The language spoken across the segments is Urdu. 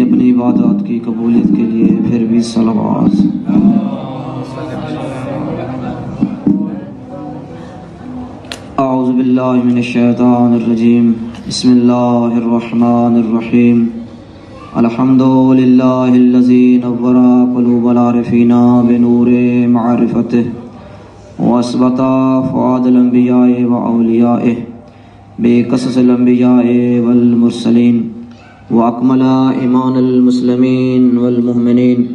اپنی عبادات کی قبولیت کے لیے پھر بھی صلوات۔ اعوذ باللہ من الشیطان الرجیم، بسم اللہ الرحمن الرحیم۔ الحمد للہ الذی نور قلوب العارفین بنور معرفتہ واثبت فؤاد الانبیاء واولیائہ بقصص الانبیاء والمرسلین واکمل ایمان المسلمین والمؤمنین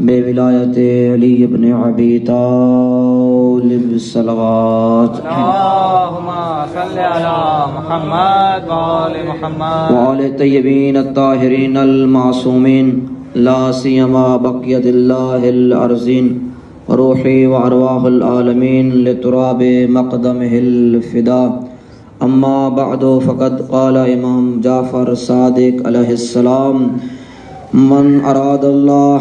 بولایت علی بن ابی طالب صلوات۔ اللہم صل علی محمد وآل محمد وآل الطیبین الطاہرین المعصومین، لا سیما بقیت اللہ الارضین روحی وارواح العالمین لتراب مقدمہ الفدا۔ اما بعد فقد قال امام جعفر صادق علیہ السلام: من اراد اللہ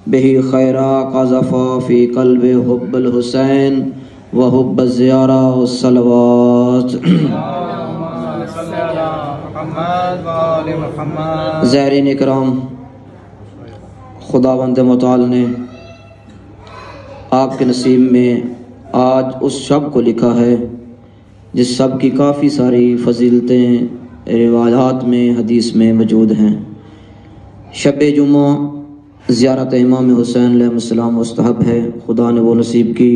بہ خیرا قذف فی قلب حب الحسین وحب الزیارہ والصلوات۔ زائرین اکرام، خداوند متعال نے آپ کے نصیب میں آج اس شب کو لکھا ہے جس شب کی کافی ساری فضیلتیں روایات میں حدیث میں موجود ہیں۔ شب جمعہ زیارت امام حسین علیہ السلام مستحب ہے، خدا نے وہ نصیب کی۔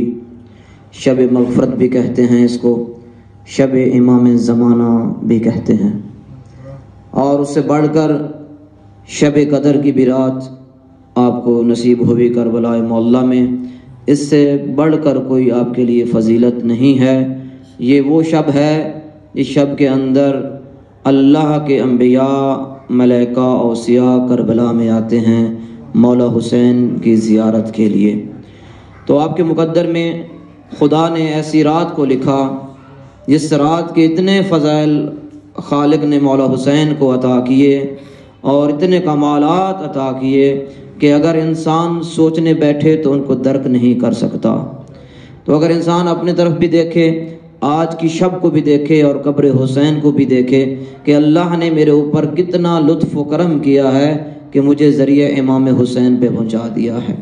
شب مغفرت بھی کہتے ہیں اس کو، شب امام زمانہ بھی کہتے ہیں، اور اس سے بڑھ کر شب قدر کی بھی رات آپ کو نصیب ہوئی کربلا معلیٰ میں۔ اس سے بڑھ کر کوئی آپ کے لیے فضیلت نہیں ہے۔ یہ وہ شب ہے اس شب کے اندر اللہ کے انبیاء، ملائکہ، اوصیاء کربلا میں آتے ہیں مولا حسین کی زیارت کے لیے۔ تو آپ کے مقدر میں خدا نے ایسی رات کو لکھا جس رات کے اتنے فضائل خالق نے مولا حسین کو عطا کیے اور اتنے کمالات عطا کیے کہ اگر انسان سوچنے بیٹھے تو ان کو درک نہیں کر سکتا۔ تو اگر انسان اپنے طرف بھی دیکھے، آج کی شب کو بھی دیکھے اور قبر حسین کو بھی دیکھے کہ اللہ نے میرے اوپر کتنا لطف و کرم کیا ہے کہ مجھے ذریعہ امام حسین پہ پہنچا دیا ہے۔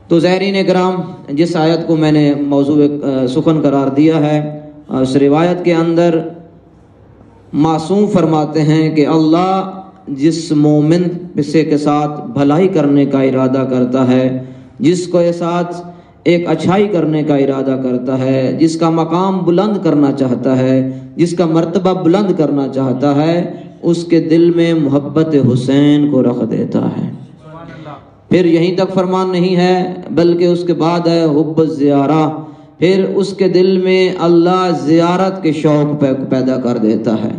تو زائرین اکرام، جس آیت کو میں نے موضوع سخن قرار دیا ہے، اس روایت کے اندر معصوم فرماتے ہیں کہ اللہ جس مومن کے ساتھ بھلائی کرنے کا ارادہ کرتا ہے، جس کو یہ ساتھ ایک اچھائی کرنے کا ارادہ کرتا ہے، جس کا مقام بلند کرنا چاہتا ہے، جس کا مرتبہ بلند کرنا چاہتا ہے، اس کے دل میں محبت حسین کو رکھ دیتا ہے۔ پھر یہیں تک فرمان نہیں ہے بلکہ اس کے بعد ہے حب الزیارہ، پھر اس کے دل میں اللہ زیارت کے شوق پیدا کر دیتا ہے۔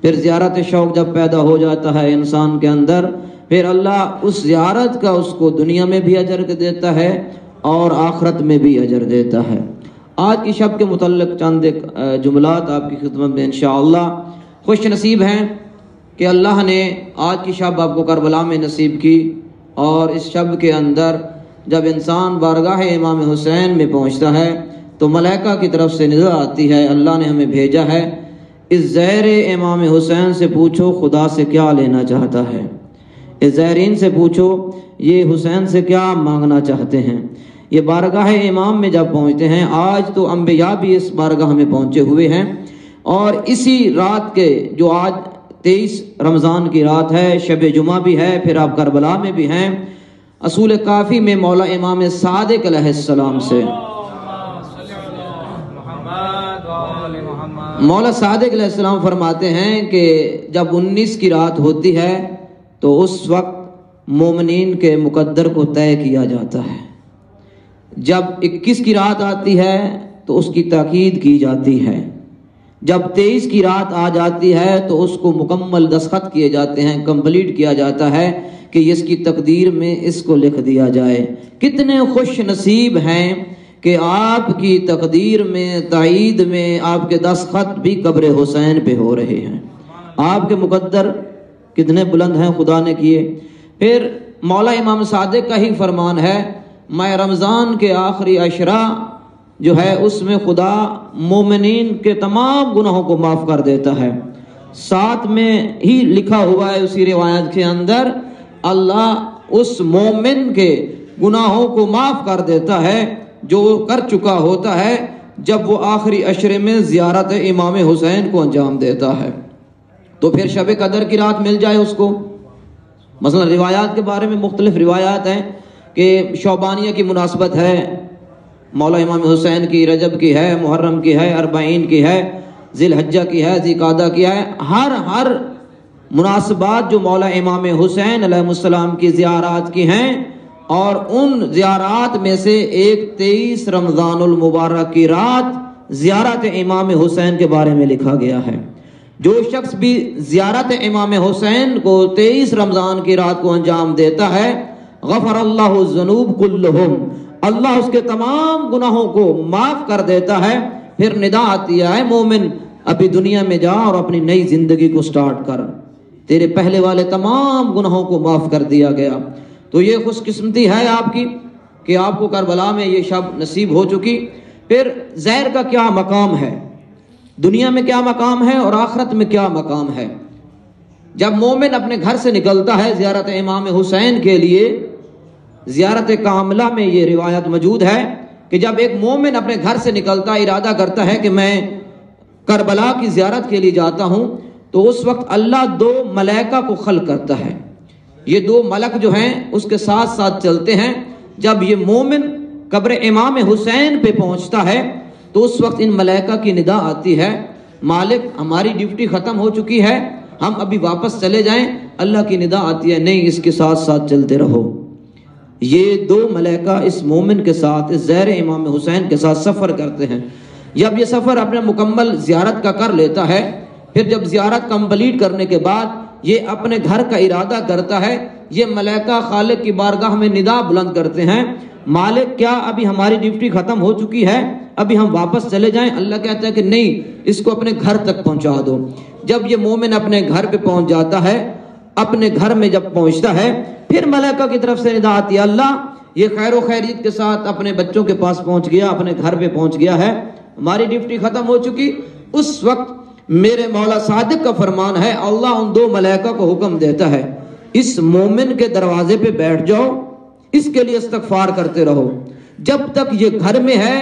پھر زیارت شوق جب پیدا ہو جاتا ہے انسان کے اندر، پھر اللہ اس زیارت کا اس کو دنیا میں بھی اجر دیتا ہے اور آخرت میں بھی اجر دیتا ہے۔ آج کی شب کے متعلق چند جملات آپ کی خدمت میں انشاءاللہ۔ خوش نصیب ہیں کہ اللہ نے آج کی شب آپ کو کربلا میں نصیب کی، اور اس شب کے اندر جب انسان بارگاہ امام حسین میں پہنچتا ہے تو ملائکہ کی طرف سے ندا آتی ہے، اللہ نے ہمیں بھیجا ہے، اس زیر امام حسین سے پوچھو خدا سے کیا لینا چاہتا ہے، اس زائرین سے پوچھو یہ حسین سے کیا مانگنا چاہتے ہیں۔ یہ بارگاہ امام میں جب پہنچتے ہیں، آج تو انبیاء بھی اس بارگاہ میں پہنچے ہوئے ہیں، اور اسی رات کے جو آج 23 رمضان کی رات ہے، شب جمعہ بھی ہے، پھر آپ کربلا میں بھی ہیں۔ اصول کافی میں مولا امام صادق علیہ السلام سے مولا صادق علیہ السلام فرماتے ہیں کہ جب 19 کی رات ہوتی ہے تو اس وقت مومنین کے مقدر کو طے کیا جاتا ہے، جب 21 کی رات آتی ہے تو اس کی تاکید کی جاتی ہے، جب 23 کی رات آ جاتی ہے تو اس کو مکمل دستخط کیے جاتے ہیں، کمپلیٹ کیا جاتا ہے کہ اس کی تقدیر میں اس کو لکھ دیا جائے۔ کتنے خوش نصیب ہیں کہ آپ کی تقدیر میں، تائید میں آپ کے دستخط بھی قبر حسین پہ ہو رہے ہیں۔ آپ کے مقدر کتنے بلند ہیں خدا نے کیے۔ پھر مولا امام صادق کا ہی فرمان ہے، میں رمضان کے آخری عشرہ جو ہے اس میں خدا مومنین کے تمام گناہوں کو معاف کر دیتا ہے۔ ساتھ میں ہی لکھا ہوا ہے اسی روایت کے اندر اللہ اس مومن کے گناہوں کو معاف کر دیتا ہے جو وہ کر چکا ہوتا ہے جب وہ آخری عشرے میں زیارت امام حسین کو انجام دیتا ہے۔ تو پھر شب قدر کی رات مل جائے اس کو، مثلا روایات کے بارے میں مختلف روایات ہیں کہ شعبانیہ کی مناسبت ہے، مولا امام حسین کی، رجب کی ہے، محرم کی ہے، اربعین کی ہے، ذی الحجہ کی ہے، ذی قعدہ کی ہے، ہر مناسبات جو مولا امام حسین علیہ السلام کی زیارات کی ہیں، اور ان زیارات میں سے ایک 23 رمضان المبارک کی رات زیارت امام حسین کے بارے میں لکھا گیا ہے۔ جو شخص بھی زیارت امام حسین کو 23 رمضان کی رات کو انجام دیتا ہے، غفر اللہ الذنوب کلہم، اللہ اس کے تمام گناہوں کو معاف کر دیتا ہے۔ پھر ندا آتی ہے، مومن ابھی دنیا میں جا اور اپنی نئی زندگی کو سٹارٹ کر، تیرے پہلے والے تمام گناہوں کو معاف کر دیا گیا۔ تو یہ خوش قسمتی ہے آپ کی کہ آپ کو کربلا میں یہ شب نصیب ہو چکی۔ پھر زہر کا کیا مقام ہے، دنیا میں کیا مقام ہے اور آخرت میں کیا مقام ہے؟ جب مومن اپنے گھر سے نکلتا ہے زیارت امام حسین کے لیے، زیارت کاملہ میں یہ روایت موجود ہے کہ جب ایک مومن اپنے گھر سے نکلتا، ارادہ کرتا ہے کہ میں کربلا کی زیارت کے لیے جاتا ہوں، تو اس وقت اللہ 2 ملائکہ کو خلق کرتا ہے۔ یہ 2 ملک جو ہیں اس کے ساتھ ساتھ چلتے ہیں۔ جب یہ مومن قبر امام حسین پہ پہنچتا ہے تو اس وقت ان ملائکہ کی ندا آتی ہے، مالک ہماری ڈیوٹی ختم ہو چکی ہے، ہم ابھی واپس چلے جائیں۔ اللہ کی ندا آتی ہے، نہیں، اس کے ساتھ ساتھ چلتے رہو۔ یہ 2 ملائکہ اس مومن کے ساتھ، اس زہر امام حسین کے ساتھ سفر کرتے ہیں۔ جب یہ سفر اپنے مکمل زیارت کا کر لیتا ہے، پھر جب زیارت کمپلیٹ کرنے کے بعد یہ اپنے گھر کا ارادہ کرتا ہے، یہ ملائکہ خالق کی بارگاہ میں ندا بلند کرتے ہیں، مالک کیا ابھی ہماری ڈیوٹی ختم ہو چکی ہے، ابھی ہم واپس چلے جائیں؟ اللہ کہتا ہے کہ نہیں، اس کو اپنے گھر تک پہنچا دو۔ جب یہ مومن اپنے گھر پہ پہنچ جاتا ہے، اپنے گھر میں جب پہنچتا ہے، پھر ملائکہ کی طرف سے ندا آتی ہے، اللہ یہ خیر و خیریت کے ساتھ اپنے بچوں کے پاس پہنچ گیا، اپنے گھر پہ پہنچ گیا ہے، ہماری ڈیوٹی ختم ہو چکی۔ اس وقت میرے مولا صادق کا فرمان ہے، اللہ ان 2 ملائکہ کو حکم دیتا ہے، اس مومن کے دروازے پہ بیٹھ جاؤ، اس کے لیے استغفار کرتے رہو جب تک یہ گھر میں ہے،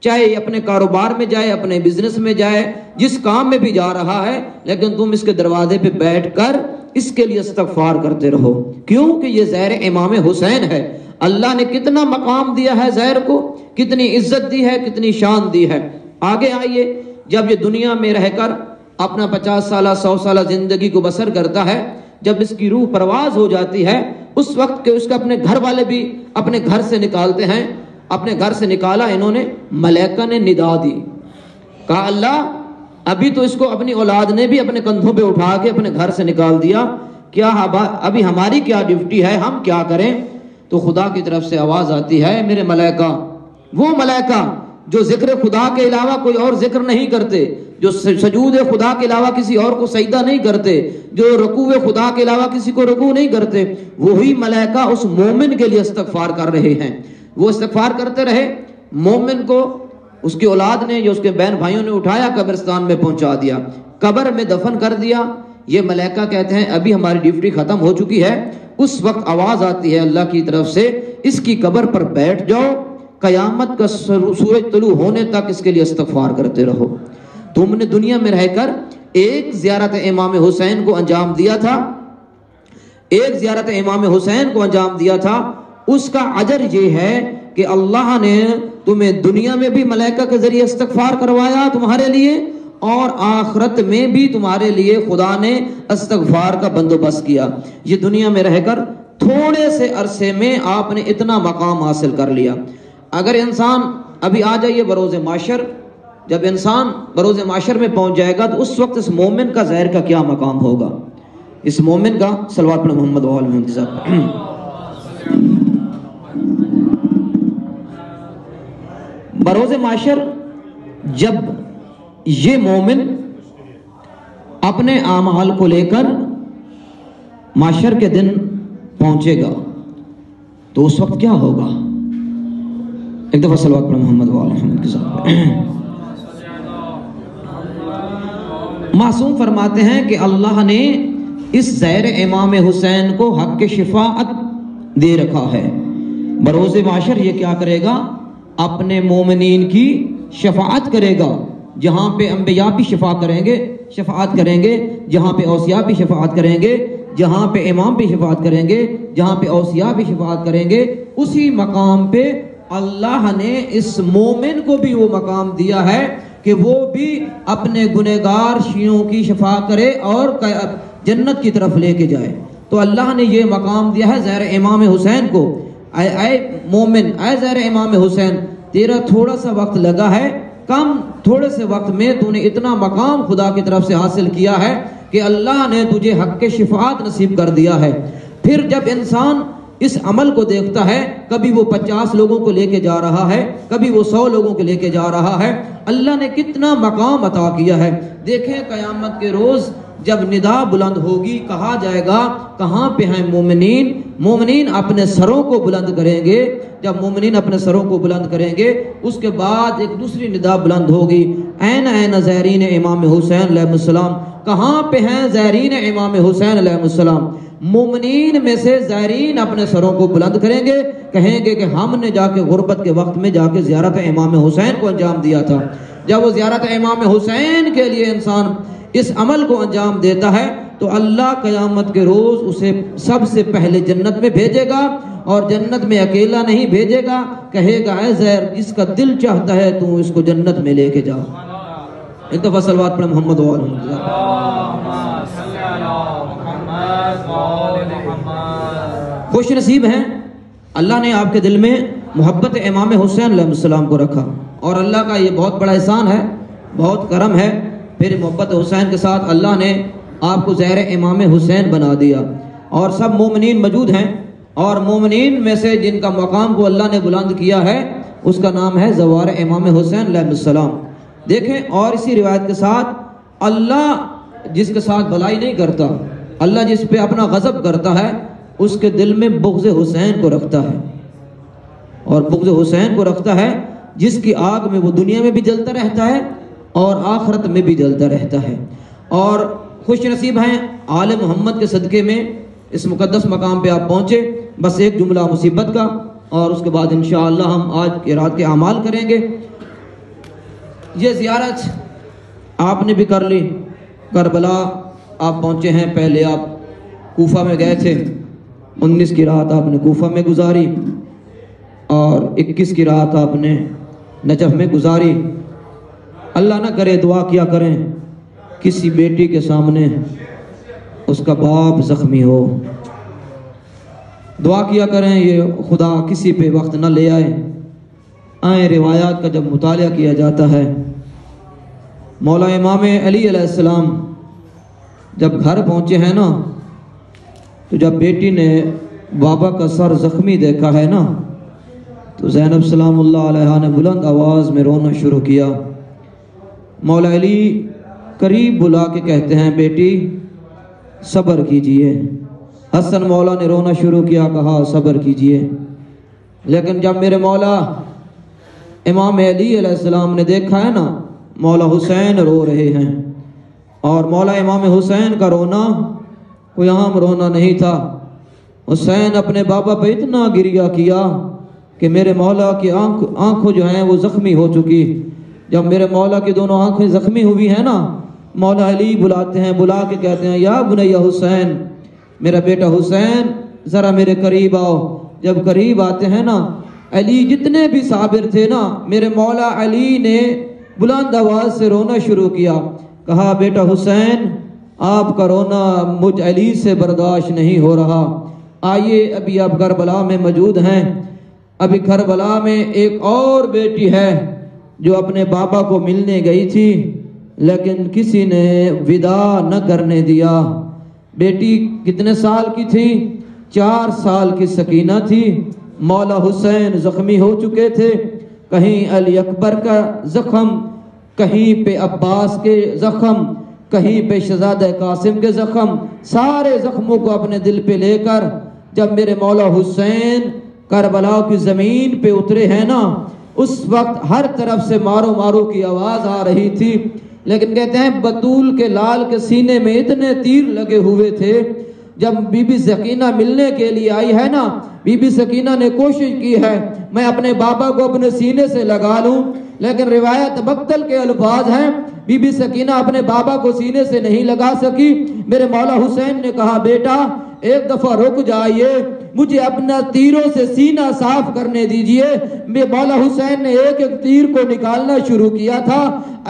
چاہے اپنے کاروبار میں جائے، اپنے بزنس میں جائے، جس کام میں بھی جا رہا ہے، لیکن تم اس کے دروازے پہ بیٹھ کر اس کے لیے استغفار کرتے رہو، کیونکہ یہ زہر امام حسین ہے۔ اللہ نے کتنا مقام دیا ہے زہر کو، کتنی عزت دی ہے، کتنی شان دی ہے۔ آگے آئیے، جب یہ دنیا میں رہ کر اپنا 50 سالہ 100 سالہ زندگی کو بسر کرتا ہے، جب اس کی روح پرواز ہو جاتی ہے، اس وقت کہ اس کا اپنے گھر والے بھی اپنے گھر سے نکالتے ہیں، اپنے گھر سے نکالا انہوں نے، ملائکہ نے ندا دی، کہا اللہ ابھی تو اس کو اپنی اولاد نے بھی اپنے کندھوں پہ اٹھا کے اپنے گھر سے نکال دیا، کیا ابھی ہماری کیا ڈیوٹی ہے، ہم کیا کریں؟ تو خدا کی طرف سے آواز آتی ہے، میرے ملائکہ، وہ ملائکہ جو ذکر خدا کے علاوہ کوئی اور ذکر نہیں کرتے، جو سجود خدا کے علاوہ کسی اور کو سجدہ نہیں کرتے، جو رکوع خدا کے علاوہ کسی کو رکوع نہیں کرتے، وہی ملائکہ اس مومن کے لیے استغفار کر رہے ہیں۔ وہ استغفار کرتے رہے، مومن کو اس کی اولاد نے یا اس کے بہن بھائیوں نے اٹھایا، قبرستان میں پہنچا دیا، قبر میں دفن کر دیا۔ یہ ملائکہ کہتے ہیں ابھی ہماری ڈیوٹی ختم ہو چکی ہے۔ اس وقت آواز آتی ہے اللہ کی طرف سے، اس کی قبر پر بیٹھ جاؤ، قیامت کا سورج طلوع ہونے تک اس کے لیے استغفار کرتے رہو۔ تم نے دنیا میں رہ کر ایک زیارت امام حسین کو انجام دیا تھا، ایک زیارت امام حسین کو انجام دیا تھا، اس کا اجر یہ ہے کہ اللہ نے تمہیں دنیا میں بھی ملائکہ کے ذریعے استغفار کروایا تمہارے لیے، اور آخرت میں بھی تمہارے لیے خدا نے استغفار کا بندوبست کیا۔ یہ دنیا میں رہ کر تھوڑے سے عرصے میں آپ نے اتنا مقام حاصل کر لیا۔ اگر انسان ابھی آ جائیے بروز معاشر، جب انسان بروز معاشر میں پہنچ جائے گا تو اس وقت اس مومن کا زہر کا کیا مقام ہوگا، اس مومن کا۔ صلوات پر محمد و آل محمد۔ بروز معاشر جب یہ مومن اپنے اعمال کو لے کر معاشر کے دن پہنچے گا تو اس وقت کیا ہوگا؟ ایک دفعہ صلوات پر محمد و آل محمد کے ساتھ۔ معصوم فرماتے ہیں کہ اللہ نے اس زہر امام حسین کو حق کے شفاعت دے رکھا ہے۔ بروز معاشر یہ کیا کرے گا؟ اپنے مومنین کی شفاعت کرے گا، جہاں پہ انبیاء بھی شفاعت کریں گے، جہاں پہ اوصیاء بھی شفاعت کریں گے، جہاں پہ امام بھی شفاعت کریں گے، جہاں پہ اوصیاء بھی شفاعت کریں گے، اسی مقام پہ اللہ نے اس مومن کو بھی وہ مقام دیا ہے کہ وہ بھی اپنے گنہگار شیعوں کی شفاعت کرے اور جنت کی طرف لے کے جائے۔ تو اللہ نے یہ مقام دیا ہے زہر امام حسین کو۔ اے مومن، اے زہر امام حسین، تیرا تھوڑا سا وقت لگا ہے، تھوڑے سے وقت میں تو نے اتنا مقام خدا کی طرف سے حاصل کیا ہے کہ اللہ نے تجھے حق کے شفاعت نصیب کر دیا ہے۔ پھر جب انسان اس عمل کو دیکھتا ہے، کبھی وہ 50 لوگوں کو لے کے جا رہا ہے، کبھی وہ 100 لوگوں کو لے کے جا رہا ہے، اللہ نے کتنا مقام عطا کیا ہے۔ دیکھیں قیامت کے روز جب ندا بلند ہوگی، کہا جائے گا کہاں پہ ہیں مومنین؟ مومنین اپنے سروں کو بلند کریں گے۔ جب مومنین اپنے سروں کو بلند کریں گے، اس کے بعد ایک دوسری ندا بلند ہوگی، این این زائرین امام حسین علیہ السلام، کہاں پہ ہیں زائرین امام حسین علیہ السلام؟ مومنین میں سے زائرین اپنے سروں کو بلند کریں گے، کہیں گے کہ ہم نے جا کے غربت کے وقت میں جا کے زیارت امام حسین کو انجام دیا تھا۔ جب وہ زیارت امام حسین کے لیے انسان اس عمل کو انجام دیتا ہے تو اللہ قیامت کے روز اسے سب سے پہلے جنت میں بھیجے گا، اور جنت میں اکیلا نہیں بھیجے گا، کہے گا اے زہر جس کا دل چاہتا ہے تو اس کو جنت میں لے کے جاؤ۔ ایک دفعہ صلوات پڑھ محمد و آل محمد۔ خوش نصیب ہیں، اللہ نے آپ کے دل میں محبت امام حسین علیہ السلام کو رکھا، اور اللہ کا یہ بہت بڑا احسان ہے، بہت کرم ہے۔ پھر محبت حسین کے ساتھ اللہ نے آپ کو زہر امام حسین بنا دیا، اور سب مومنین موجود ہیں، اور مومنین میں سے جن کا مقام کو اللہ نے بلند کیا ہے اس کا نام ہے زوار امام حسین علیہ السلام۔ دیکھیں، اور اسی روایت کے ساتھ اللہ جس کے ساتھ بھلائی نہیں کرتا، اللہ جس پہ اپنا غضب کرتا ہے، اس کے دل میں بغض حسین کو رکھتا ہے، اور بغض حسین کو رکھتا ہے، جس کی آگ میں وہ دنیا میں بھی جلتا رہتا ہے اور آخرت میں بھی جلتا رہتا ہے۔ اور خوش نصیب ہیں آل محمد کے صدقے میں اس مقدس مقام پہ آپ پہنچے۔ بس ایک جملہ مصیبت کا، اور اس کے بعد انشاءاللہ ہم آج کی رات کے اعمال کریں گے۔ یہ زیارت آپ نے بھی کر لی، کربلا آپ پہنچے ہیں، پہلے آپ کوفہ میں گئے تھے، 19 کی رات آپ نے کوفہ میں گزاری، اور 21 کی رات آپ نے نجف میں گزاری۔ اللہ نہ کرے، دعا کیا کریں کسی بیٹی کے سامنے اس کا باپ زخمی ہو، دعا کیا کریں یہ خدا کسی پہ وقت نہ لے آئے۔ روایات کا جب مطالعہ کیا جاتا ہے، مولا امام علی علیہ السلام جب گھر پہنچے ہیں نا، تو جب بیٹی نے بابا کا سر زخمی دیکھا ہے نا، تو زینب سلام اللہ علیہ نے بلند آواز میں رونا شروع کیا۔ مولا علی قریب بلا کے کہتے ہیں بیٹی صبر کیجئے۔ حسن مولا نے رونا شروع کیا، کہا صبر کیجئے۔ لیکن جب میرے مولا امام علی علیہ السلام نے دیکھا ہے نا مولا حسین رو رہے ہیں، اور مولا امام حسین کا رونا کوئی عام رونا نہیں تھا، حسین اپنے بابا پہ اتنا گریہ کیا کہ میرے مولا کی آنکھوں جو ہیں وہ زخمی ہو چکی۔ جب میرے مولا کی دونوں آنکھیں زخمی ہوئی ہیں نا، مولا علی بلاتے ہیں، بلا کے کہتے ہیں یا بنیا حسین، میرا بیٹا حسین ذرا میرے قریب آؤ۔ جب قریب آتے ہیں نا، علی جتنے بھی صابر تھے نا، میرے مولا علی نے بلند آواز سے رونا شروع کیا، کہا بیٹا حسین آپ کا رونا مجھ علی سے برداشت نہیں ہو رہا، آئیے ابھی آپ کربلا میں موجود ہیں۔ ابھی کربلا میں ایک اور بیٹی ہے جو اپنے بابا کو ملنے گئی تھی، لیکن کسی نے وداع نہ کرنے دیا۔ بیٹی کتنے سال کی تھی؟ 4 سال کی سکینہ تھی۔ مولا حسین زخمی ہو چکے تھے، کہیں علی اکبر کا زخم، کہیں پہ عباس کے زخم، کہیں پہ شہزادہ قاسم کے زخم، سارے زخموں کو اپنے دل پہ لے کر جب میرے مولا حسین کربلا کی زمین پہ اترے ہیں نا، اس وقت ہر طرف سے مارو مارو کی آواز آ رہی تھی۔ لیکن کہتے ہیں بطول کے لال کے سینے میں اتنے تیر لگے ہوئے تھے، جب بی بی سکینہ ملنے کے لیے آئی ہے نا، بی بی سکینہ نے کوشش کی ہے میں اپنے بابا کو اپنے سینے سے لگا لوں، لیکن روایت مقتل کے الفاظ ہیں، بی بی سکینہ اپنے بابا کو سینے سے نہیں لگا سکی۔ میرے مولا حسین نے کہا بیٹا ایک دفعہ رک جائیے، مجھے اپنا تیروں سے سینہ صاف کرنے دیجئے۔ مولا حسین نے ایک ایک تیر کو نکالنا شروع کیا تھا،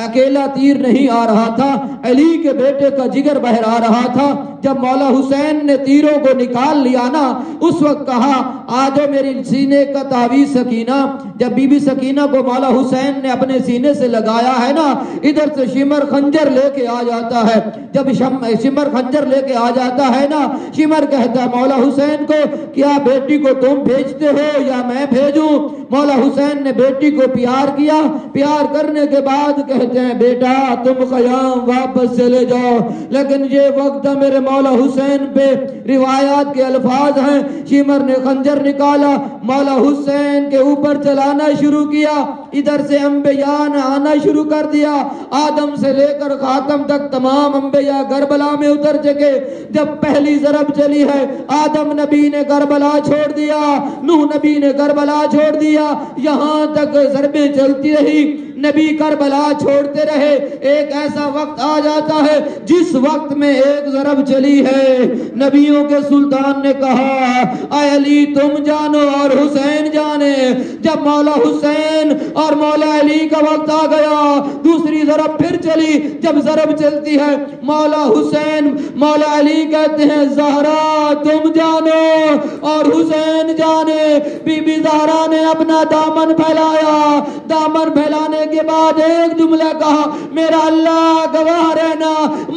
اکیلا تیر نہیں آ رہا تھا، علی کے بیٹے کا جگر بہر آ رہا تھا۔ جب مولا حسین نے تیروں کو نکال لیا نا، اس وقت کہا آجو میری سینے کا تعویذ سکینہ۔ جب بی بی سکینہ کو مولا حسین نے اپنے سینے سے لگایا ہے نا، ادھر سے شمر خنجر لے کے آ جاتا ہے۔ جب شمر خنجر لے کے آ جاتا ہے نا، شمر کہتا ہے مولا حسین کو کیا بیٹی کو تم بھیجتے ہو یا میں بھیجوں؟ مولا حسین نے بیٹی کو پیار کیا، پیار کرنے کے بعد کہتے ہیں بیٹا تم خیام واپس چلے جاؤ۔ لیکن یہ وقت میرے مولا حسین پہ روایات کے الفاظ ہیں، شمر نے خنجر نکالا، مولا حسین کے اوپر چلانا شروع کیا، ادھر سے انبیاء نے آنا شروع کر دیا، آدم سے لے کر خاتم تک تمام انبیاء کربلا میں اتر چکے۔ جب پہلی ضرب چلی ہے، آدم نبی نے کربلا چھوڑ دیا، نوح نبی نے کربلا چھوڑ دیا، یہاں تک ضربیں چلتی رہی، نبی کربلا چھوڑتے رہے۔ ایک ایسا وقت آ جاتا ہے جس وقت میں ایک ضرب چلی ہے، نبیوں کے سلطان نے کہا اے علی تم جانو اور حسین جانے۔ جب مولا حسین اور مولا علی کا وقت آ گیا، دوسری ضرب پھر چلی۔ جب ضرب چلتی ہے، مولا حسین مولا علی کہتے ہیں زہرا تم جانو اور حسین جانے۔ بی بی زہرا نے اپنا دامن پھیلایا، دامن پھیلانے کے بعد ایک جملہ کہا میرا اللہ گواہ رہنا،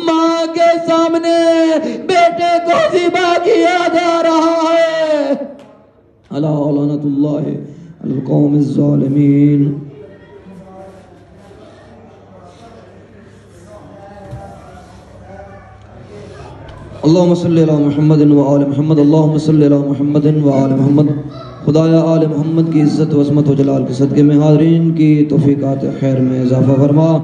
ماں کے سامنے بیٹے کو ذبح کیا جا رہا ہے۔ الا لعنت اللہ علی القوم الظالمین۔ اللہم صلی علی محمد وآل محمد، اللہم صلی علی محمد وآل محمد۔ خدایا آل محمد کی عزت و عظمت و جلال کے صدقے میں حاضرین کی توفیقات خیر میں اضافہ فرما۔